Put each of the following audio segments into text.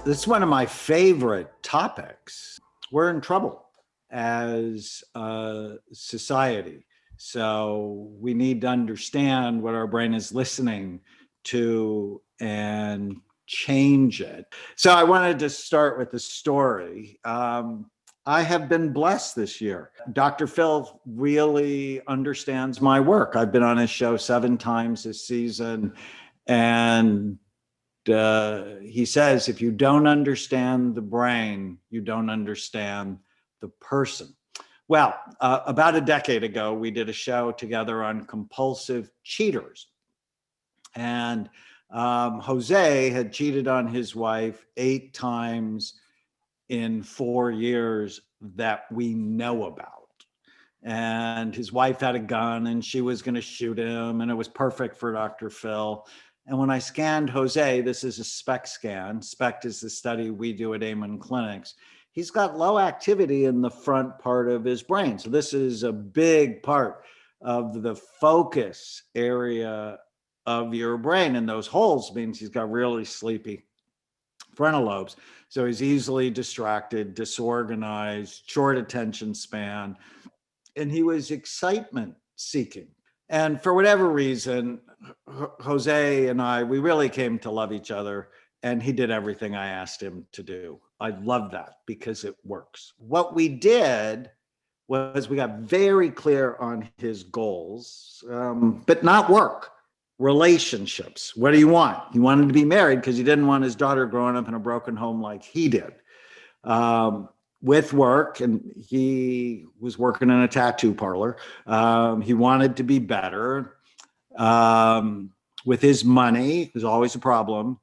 This is one of my favorite topics. We're in trouble as a society. So we need to understand what our brain is listening to and change it. So I wanted to start with a story. I have been blessed this year. Dr. Phil really understands my work. I've been on his show 7 times this season, and he says, if you don't understand the brain, you don't understand the person. Well, about a decade ago, we did a show together on compulsive cheaters. And Jose had cheated on his wife 8 times in 4 years that we know about. And his wife had a gun and she was going to shoot him, and it was perfect for Dr. Phil. And when I scanned Jose, this is a SPECT scan. SPECT is the study we do at Amen Clinics. He's got low activity in the front part of his brain. So this is a big part of the focus area of your brain. And those holes means he's got really sleepy frontal lobes. So he's easily distracted, disorganized, short attention span. And he was excitement seeking. And for whatever reason, Jose and I, we really came to love each other, and he did everything I asked him to do. I love that because it works. What we did was we got very clear on his goals, but not work, relationships. What do you want? He wanted to be married because he didn't want his daughter growing up in a broken home like he did. With work, and he was working in a tattoo parlor. He wanted to be better. With his money, it was always a problem.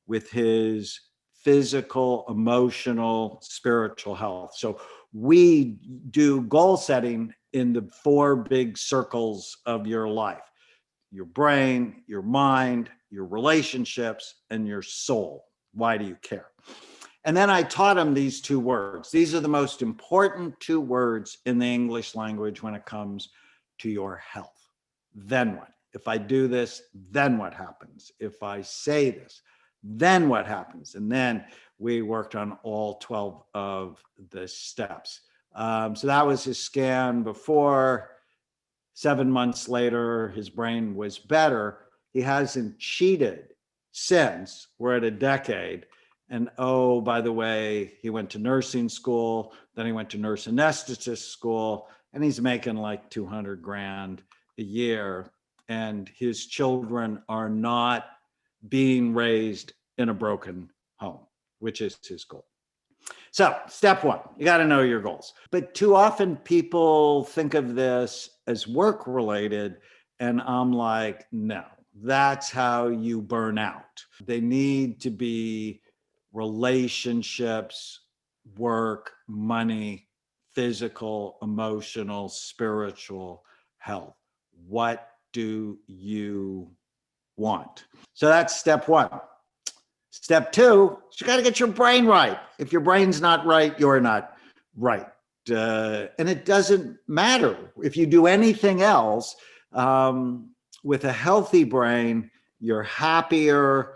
With his physical, emotional, spiritual health. So we do goal setting in the 4 big circles of your life: your brain, your mind, your relationships, and your soul. Why do you care? And then I taught him these 2 words. These are the most important 2 words in the English language when it comes to your health. Then what? If I do this, then what happens? If I say this, then what happens? And then we worked on all 12 of the steps. So that was his scan before. 7 months later, his brain was better. He hasn't cheated since. We're at a decade. And oh, by the way, he went to nursing school, then he went to nurse anesthetist school, and he's making like 200 grand a year. And his children are not being raised in a broken home, which is his goal. So step 1, you got to know your goals. But too often people think of this as work related. And I'm like, no, that's how you burn out. They need to be relationships, work, money, physical, emotional, spiritual health. What do you want? So that's step 1. Step 2, you got to get your brain right. If your brain's not right, you're not right. And it doesn't matter if you do anything else. With a healthy brain, you're happier,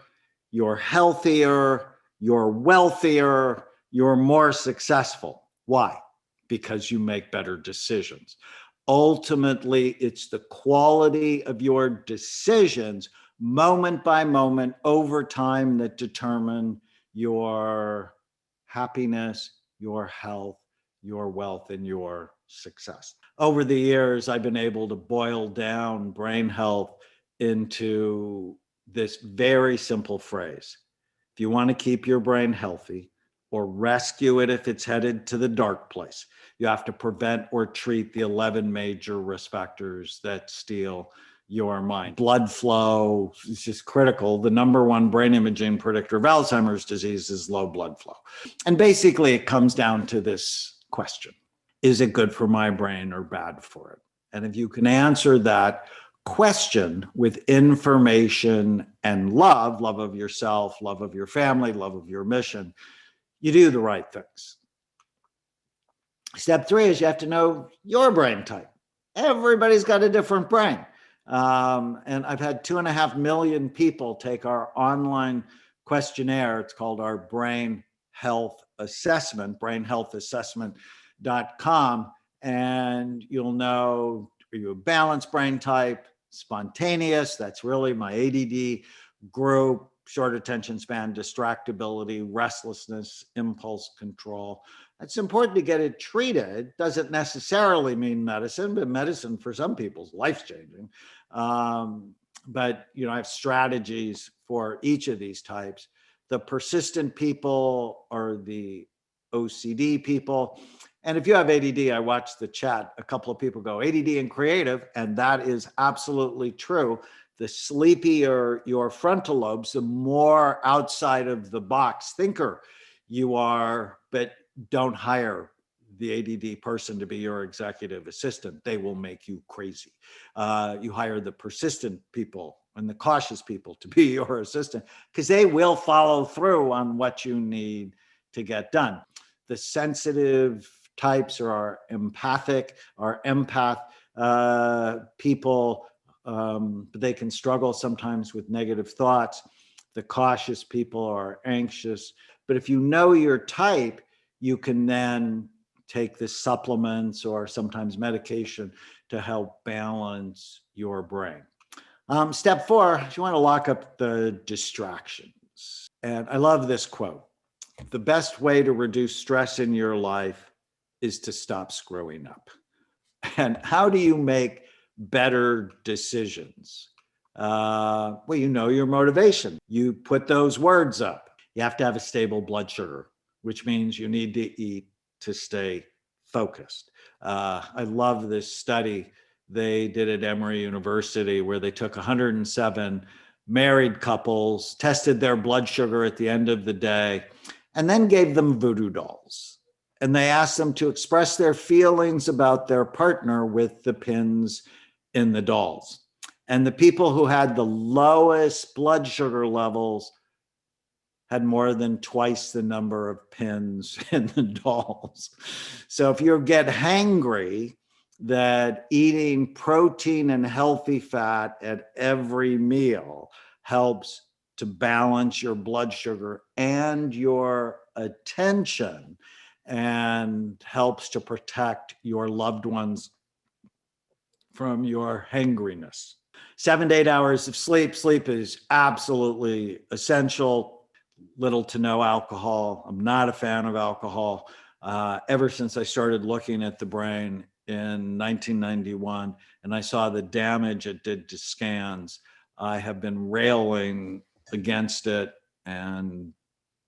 you're healthier, you're wealthier, you're more successful. Why? Because you make better decisions. Ultimately, it's the quality of your decisions, moment by moment, over time, that determine your happiness, your health, your wealth, and your success. Over the years, I've been able to boil down brain health into this very simple phrase. If you want to keep your brain healthy or rescue it if it's headed to the dark place, you have to prevent or treat the 11 major risk factors that steal your mind. Blood flow is just critical. The number 1 brain imaging predictor of Alzheimer's disease is low blood flow. And basically it comes down to this question: is it good for my brain or bad for it? And if you can answer that question with information and love of yourself, love of your family, love of your mission, you do the right things. Step 3 is you have to know your brain type. Everybody's got a different brain. And I've had 2.5 million people take our online questionnaire. It's called our Brain Health Assessment, brainhealthassessment.com. And you'll know, are you a balanced brain type, spontaneous? That's really my ADD group, short attention span, distractibility, restlessness, impulse control. It's important to get it treated. Doesn't necessarily mean medicine, but medicine for some people is life-changing. But I have strategies for each of these types. The persistent people are the OCD people. And if you have ADD, I watched the chat, a couple of people go ADD and creative, and that is absolutely true. The sleepier your frontal lobes, the more outside of the box thinker you are, but don't hire the ADD person to be your executive assistant. They will make you crazy. You hire the persistent people and the cautious people to be your assistant, because they will follow through on what you need to get done. The sensitive types are empathic or empath people. They can struggle sometimes with negative thoughts. The cautious people are anxious. But if you know your type, you can then take the supplements or sometimes medication to help balance your brain. Step 4, you want to lock up the distractions. And I love this quote. The best way to reduce stress in your life is to stop screwing up. And how do you make better decisions? Well, your motivation. You put those words up. You have to have a stable blood sugar, which means you need to eat to stay focused. I love this study they did at Emory University where they took 107 married couples, tested their blood sugar at the end of the day, and then gave them voodoo dolls. And they asked them to express their feelings about their partner with the pins in the dolls. And the people who had the lowest blood sugar levels had more than twice the number of pins in the dolls. So if you get hangry, that eating protein and healthy fat at every meal helps to balance your blood sugar and your attention, and helps to protect your loved ones from your hangriness. 7 to 8 hours of sleep. Sleep is absolutely essential. Little to no alcohol. I'm not a fan of alcohol. Ever since I started looking at the brain in 1991, and I saw the damage it did to scans, I have been railing against it, and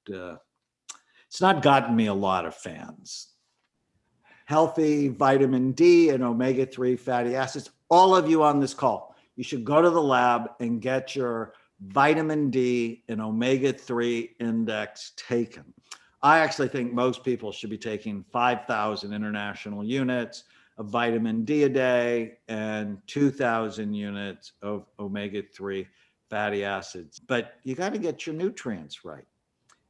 it's not gotten me a lot of fans. Healthy vitamin D and omega-3 fatty acids. All of you on this call, you should go to the lab and get your vitamin D and omega-3 index taken. I actually think most people should be taking 5,000 international units of vitamin D a day and 2,000 units of omega-3 fatty acids. But you got to get your nutrients right.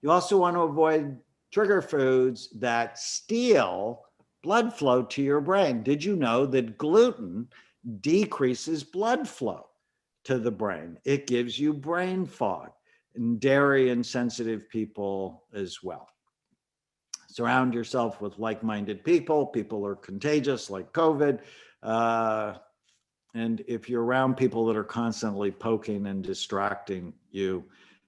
You also want to avoid trigger foods that steal blood flow to your brain. Did you know that gluten decreases blood flow to the brain? It gives you brain fog, and dairy insensitive people as well. Surround yourself with like-minded people. People are contagious, like COVID. And if you're around people that are constantly poking and distracting you,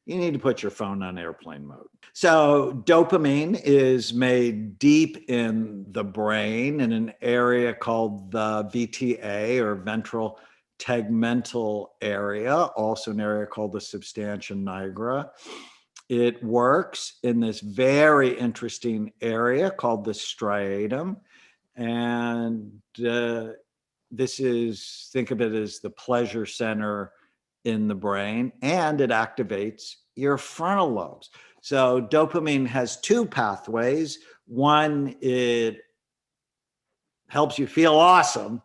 you need to put your phone on airplane mode. So dopamine is made deep in the brain in an area called the VTA, or ventral tegmental area, also an area called the substantia nigra. It works in this very interesting area called the striatum. And this is, think of it as the pleasure center in the brain, and it activates your frontal lobes. So dopamine has two pathways. One, it helps you feel awesome,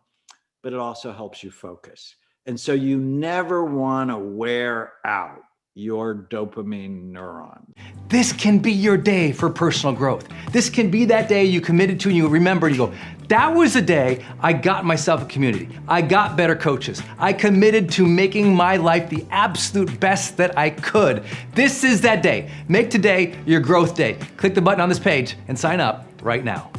but it also helps you focus. And so you never want to wear out. your dopamine neuron. This can be your day for personal growth. This can be that day you committed to and you remember and you go, that was the day I got myself a community. I got better coaches. I committed to making my life the absolute best that I could. This is that day. Make today your growth day. Click the button on this page and sign up right now.